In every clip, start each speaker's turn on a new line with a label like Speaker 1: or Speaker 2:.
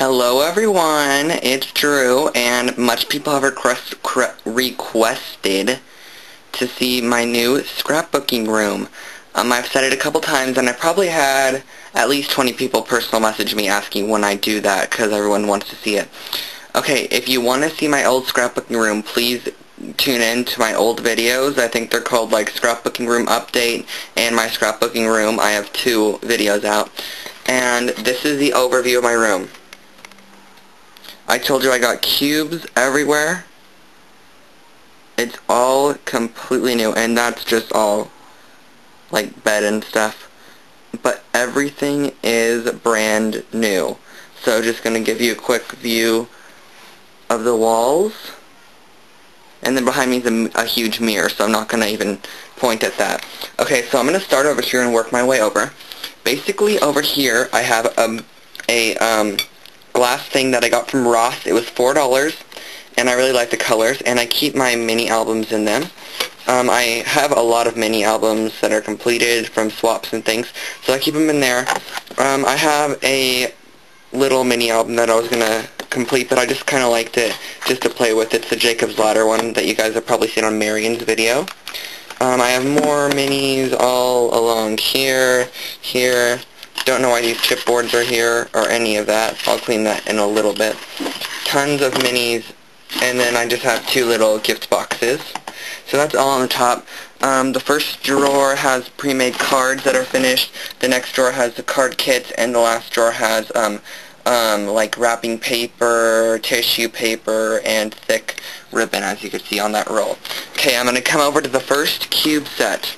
Speaker 1: Hello everyone, it's Drew, and much people have requested to see my new scrapbooking room. I've said it a couple times, and I probably had at least 20 people personal message me asking when I do that, because everyone wants to see it. Okay, if you want to see my old scrapbooking room, please tune in to my old videos. I think they're called like Scrapbooking Room Update and My Scrapbooking Room. I have 2 videos out. And this is the overview of my room. I told you I got cubes everywhere. It's all completely new, and that's just all like bed and stuff. But everything is brand new. So just going to give you a quick view of the walls. And then behind me is a huge mirror, so I'm not going to even point at that. Okay, so I'm going to start over here and work my way over. Basically, over here, I have a glass thing that I got from Ross. It was $4, and I really like the colors, and I keep my mini albums in them. I have a lot of mini albums that are completed from swaps and things, so I keep them in there. I have a little mini album that I was going to complete, but I just kind of liked it just to play with. It's the Jacob's Ladder one that you guys have probably seen on Marion's video. I have more minis all along here. Don't know why these chipboards are here or any of that. I'll clean that in a little bit. Tons of minis, and then I just have 2 little gift boxes. So that's all on the top. The first drawer has pre-made cards that are finished. The next drawer has the card kits, and the last drawer has like wrapping paper, tissue paper, and thick ribbon, as you can see on that roll. Okay, I'm going to come over to the first cube set.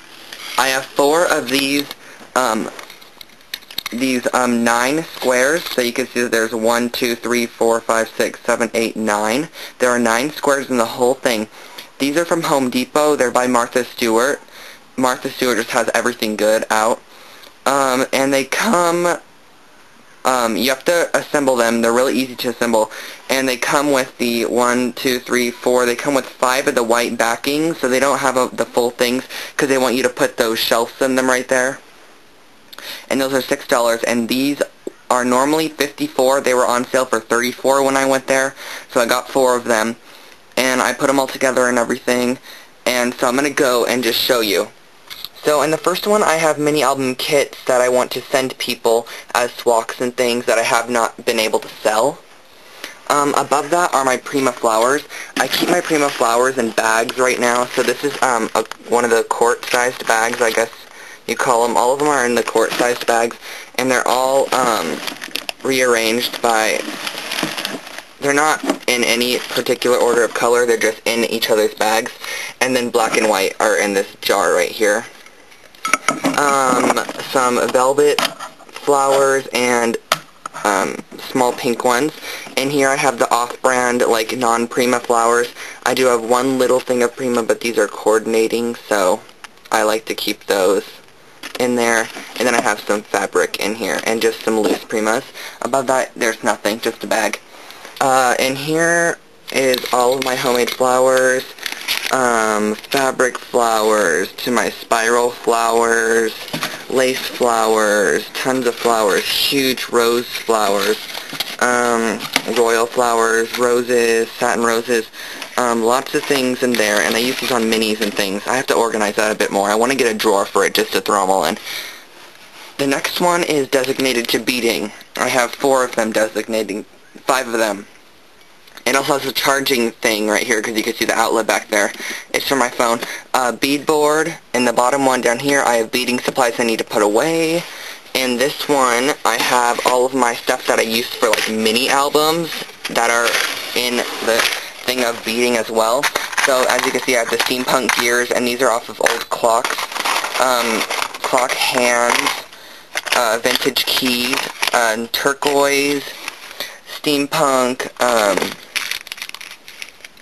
Speaker 1: I have 4 of these 9 squares, so you can see that there's 1, 2, 3, 4, 5, 6, 7, 8, 9. There are 9 squares in the whole thing. These are from Home Depot. They're by Martha Stewart. Martha Stewart just has everything good out. And they come, you have to assemble them. They're really easy to assemble. And they come with the 1, 2, 3, 4. They come with 5 of the white backings, so they don't have the full things, because they want you to put those shelves in them right there. And those are $6, and these are normally $54. They were on sale for $34 when I went there, so I got 4 of them, and I put them all together and everything. And so I'm going to go and just show you. So in the first one, I have mini album kits that I want to send people as swaks and things that I have not been able to sell. Above that are my Prima Flowers. I keep my Prima Flowers in bags right now, so this is one of the quart-sized bags, I guess you call them. All of them are in the quart-sized bags, and they're all rearranged by, they're not in any particular order of color, they're just in each other's bags, and then black and white are in this jar right here. Some velvet flowers and small pink ones. And here I have the off-brand, like non-Prima flowers. I do have 1 little thing of Prima, but these are coordinating, so I like to keep those in there. And then I have some fabric in here and just some loose Primas. Above that, there's nothing, just a bag. And here is all of my homemade flowers, fabric flowers, to my spiral flowers, lace flowers, tons of flowers, huge rose flowers, royal flowers, roses, satin roses, lots of things in there, and I use these on minis and things. I have to organize that a bit more. I want to get a drawer for it just to throw them all in. The next one is designated to beading. I have 4 of them designating, 5 of them. It also has a charging thing right here, because you can see the outlet back there. It's for my phone. Beadboard. In the bottom one down here, I have beading supplies I need to put away. In this one, I have all of my stuff that I used for like mini albums that are in the thing of beading as well. So as you can see, I have the steampunk gears, and these are off of old clocks. Clock hands, vintage keys, turquoise, steampunk,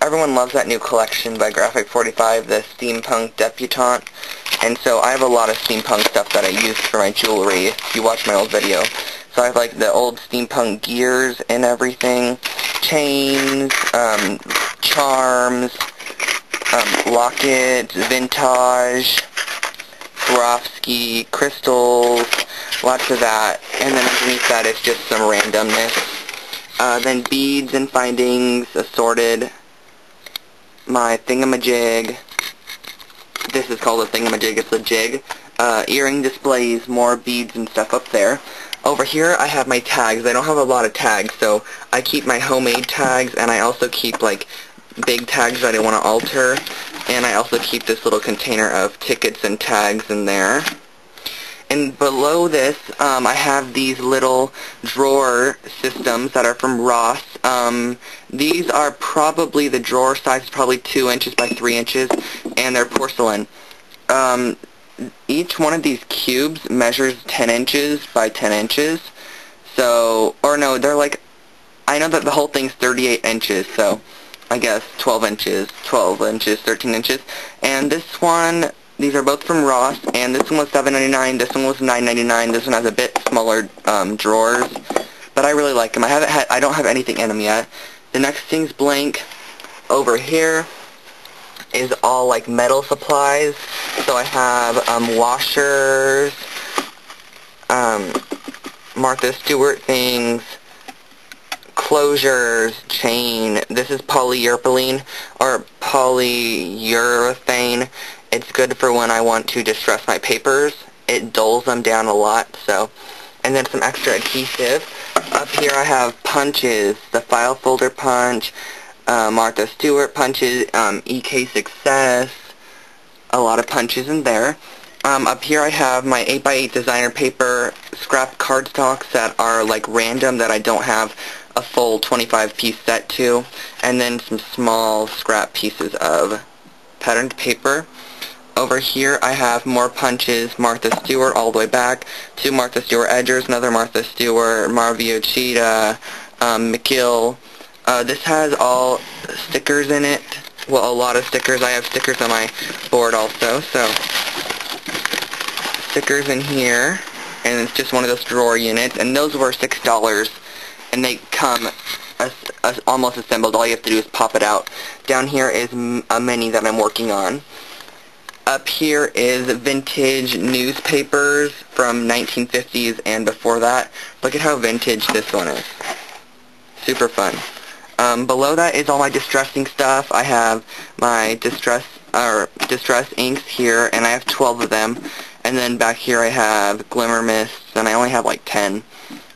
Speaker 1: everyone loves that new collection by Graphic 45, the Steampunk Debutante, and so I have a lot of steampunk stuff that I used for my jewelry, if you watch my old video. So I have like the old steampunk gears and everything, chains, charms, lockets, vintage, Swarovski, crystals, lots of that, and then underneath that is just some randomness. Then beads and findings, assorted. My thingamajig. This is called a thingamajig, it's a jig. Earring displays, more beads and stuff up there. Over here I have my tags. I don't have a lot of tags, so I keep my homemade tags, and I also keep like big tags that I want to alter. And I also keep this little container of tickets and tags in there. And below this, I have these little drawer systems that are from Ross. These are probably, the drawer size is probably 2 inches by 3 inches, and they're porcelain. Each one of these cubes measures 10 inches by 10 inches. So, or no, they're like, I know that the whole thing's 38 inches, so I guess 12 inches, 13 inches. And this one, these are both from Ross, and this one was $7.99, this one was $9.99. This one has a bit smaller drawers, but I really like them. I don't have anything in them yet. The next thing's blank. Over here is all like metal supplies. So I have washers, Martha Stewart things, closures, chain. This is polyurethane or polyurethane. It's good for when I want to distress my papers. It dulls them down a lot, so. And then some extra adhesive. Up here I have punches, the file folder punch, Martha Stewart punches, EK Success, a lot of punches in there. Up here I have my 8x8 designer paper scrap cardstocks that are like random, that I don't have a full 25-piece set to, and then some small scrap pieces of patterned paper. Over here I have more punches, Martha Stewart all the way back, 2 Martha Stewart edgers, another Martha Stewart, Marvio Cheetah, McGill. This has all stickers in it. Well, a lot of stickers. I have stickers on my board also, so stickers in here, and it's just one of those drawer units, and those were $6, and they come almost assembled. All you have to do is pop it out. Down here is a mini that I'm working on. Up here is vintage newspapers from 1950s and before that. Look at how vintage this one is. Super fun. Below that is all my distressing stuff. I have my distress inks here, and I have 12 of them. And then back here I have glimmer mists, and I only have like 10.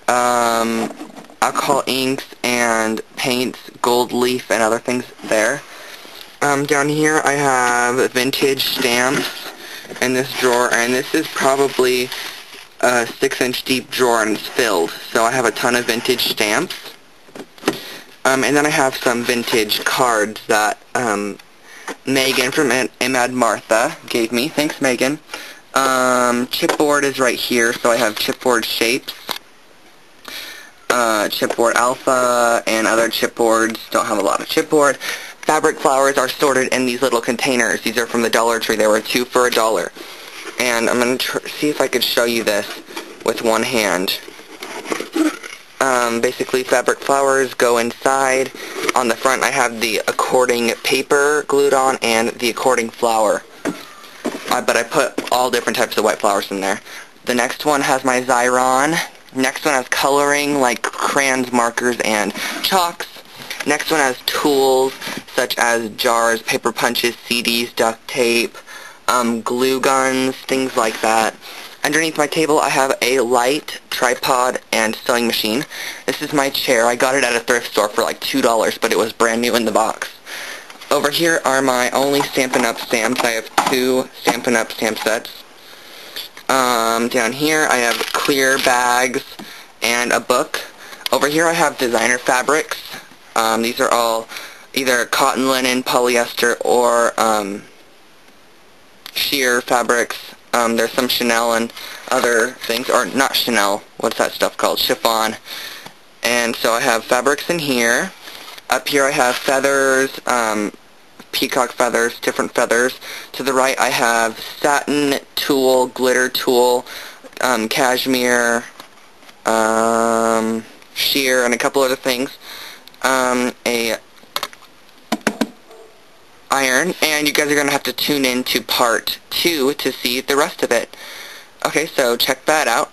Speaker 1: Alcohol inks and paints, gold leaf, and other things there. Down here I have vintage stamps in this drawer, and this is probably a 6-inch deep drawer, and it's filled. So I have a ton of vintage stamps. And then I have some vintage cards that Megan from Imad Martha gave me. Thanks, Megan. Chipboard is right here, so I have chipboard shapes. Chipboard alpha and other chipboards. Don't have a lot of chipboard. Fabric flowers are sorted in these little containers. These are from the Dollar Tree. They were 2 for $1. And I'm going to see if I could show you this with one hand. Basically, fabric flowers go inside. On the front, I have the according paper glued on and the according flower. But I put all different types of white flowers in there. The next one has my Xyron. Next one has coloring, like crayons, markers, and chalks. Next one has tools, such as jars, paper punches, CDs, duct tape, glue guns, things like that. Underneath my table I have a light, tripod, and sewing machine. This is my chair. I got it at a thrift store for like $2, but it was brand new in the box. Over here are my only Stampin' Up! Stamps. I have 2 Stampin' Up! Stamp sets. Down here I have clear bags and a book. Over here I have designer fabrics. These are all either cotton, linen, polyester, or sheer fabrics. There's some Chanel and other things, or not Chanel, what's that stuff called? Chiffon. And so I have fabrics in here. Up here I have feathers, peacock feathers, different feathers. To the right I have satin, tulle, glitter tulle, cashmere, sheer, and a couple other things. A iron, and you guys are going to have to tune in to part 2 to see the rest of it. Okay, so check that out.